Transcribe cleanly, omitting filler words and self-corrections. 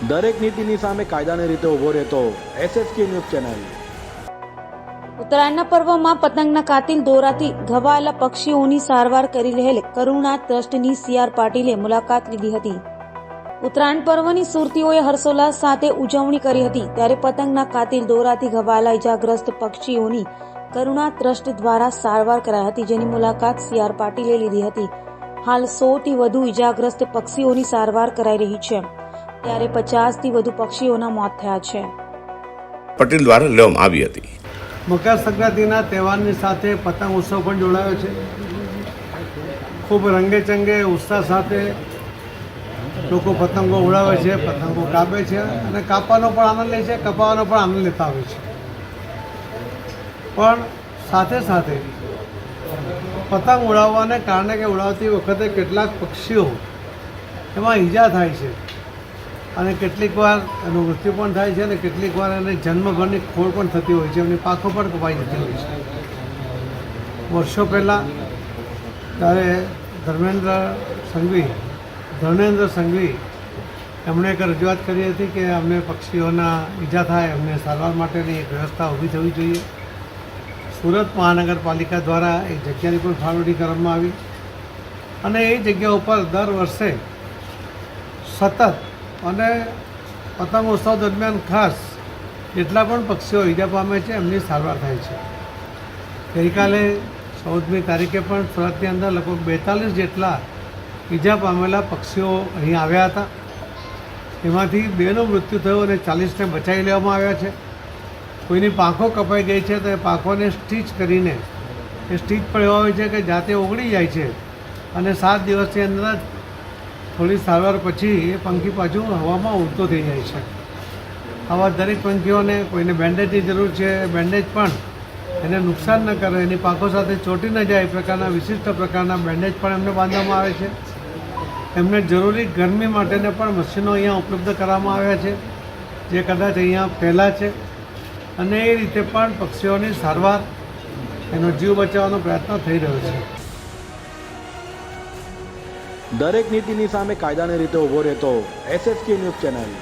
દરેક નીતિની સામે કાયદાની રીતે ઊભો રહેતો SSK ન્યૂઝ ચેનલ। ઉત્તરાયણના પર્વમાં પતંગના કાતિલ દોરાથી ઘવાયેલા પક્ષીઓની સારવાર કરી રહેલ કરુણા ટ્રસ્ટની CR પાટીલે મુલાકાત લીધી હતી। ઉત્તરાયણ પર્વની સુરતીઓએ હર્ષોલ્લાસ સાથે ઉજવણી કરી હતી, ત્યારે પતંગના કાતિલ દોરાથી ઘવાયેલા ઇજાગ્રસ્ત પક્ષીઓની કરુણા ટ્રસ્ટ દ્વારા સારવાર કરાઈ હતી, જેની મુલાકાત CR પાટીલે લીધી હતી। હાલ 100થી વધુ ઇજાગ્રસ્ત પક્ષીઓની સારવાર કરાઈ રહી છે, ત્યારે 50થી વધુ પક્ષીઓના મોત થયા છે। પટેલ દ્વારા લેવામાં આવી હતી। મકર સંક્રાંતિના તહેવારની સાથે પતંગ ઉત્સવ પણ જોડાયો છે। ખૂબ રંગેચંગે ઉત્સાહ સાથે લોકો પતંગો ઉડાવે છે, પતંગો કાપે છે અને કાપવાનો પણ આનંદ લે છે, કપાવાનો પણ આનંદ લેતા હોય છે। પણ સાથે સાથે પતંગ ઉડાવવાને કારણે કે ઉડાવતી વખતે કેટલાક પક્ષીઓ એમાં ઈજા થાય છે અને કેટલીક વાર એનું મૃત્યુ પણ થાય છે અને કેટલીક વાર એને જન્મભરની ખોળ પણ થતી હોય છે, એમની પાંખો પણ કપાઈ જતી હોય છે। વર્ષો પહેલાં ત્યારે ધર્મેન્દ્ર સંઘવી એમણે એક રજૂઆત કરી હતી કે અમને પક્ષીઓના ઈજા થાય, અમને સારવાર માટેની એક વ્યવસ્થા ઊભી થવી જોઈએ। સુરત મહાનગરપાલિકા દ્વારા એ જગ્યાની પણ ફાળવણી કરવામાં આવી અને એ જગ્યા ઉપર દર વર્ષે સતત અને પતંગોત્સવ દરમિયાન ખાસ જેટલા પણ પક્ષીઓ ઈજા પામે છે એમની સારવાર થાય છે। ગઈકાલે 14મી તારીખે પણ સુરતની અંદર લગભગ 42 જેટલા ઈજા પામેલા પક્ષીઓ અહીં આવ્યા હતા। એમાંથી 2નું મૃત્યુ થયું અને 40ને બચાવી લેવામાં આવ્યા છે। કોઈની પાંખો કપાઈ ગઈ છે તો એ પાંખોને સ્ટીચ કરીને, એ સ્ટીચ પણ એવા હોય છે કે જાતે ઓગળી જાય છે અને 7 દિવસની અંદર જ થોડી સારવાર પછી એ પંખી પાછું હવામાં ઉડતો થઈ જાય છે। આવા દરેક પંખીઓને કોઈને બેન્ડેજની જરૂર છે, બેન્ડેજ પણ એને નુકસાન ન કરે, એની પાંખો સાથે ચોંટી ન જાય એ પ્રકારના વિશિષ્ટ પ્રકારના બેન્ડેજ પણ એમને બાંધવામાં આવે છે। એમને જરૂરી ગરમી માટેને પણ મશીનો અહીંયા ઉપલબ્ધ કરવામાં આવ્યા છે, જે કદાચ અહીંયા પહેલાં છે અને એ રીતે પણ પક્ષીઓની સારવાર, એનો જીવ બચાવવાનો પ્રયત્ન થઈ રહ્યો છે। દરેક નીતિની સામે કાયદાની રીતે ઊભો રહેતો SSK ન્યૂઝ ચેનલ।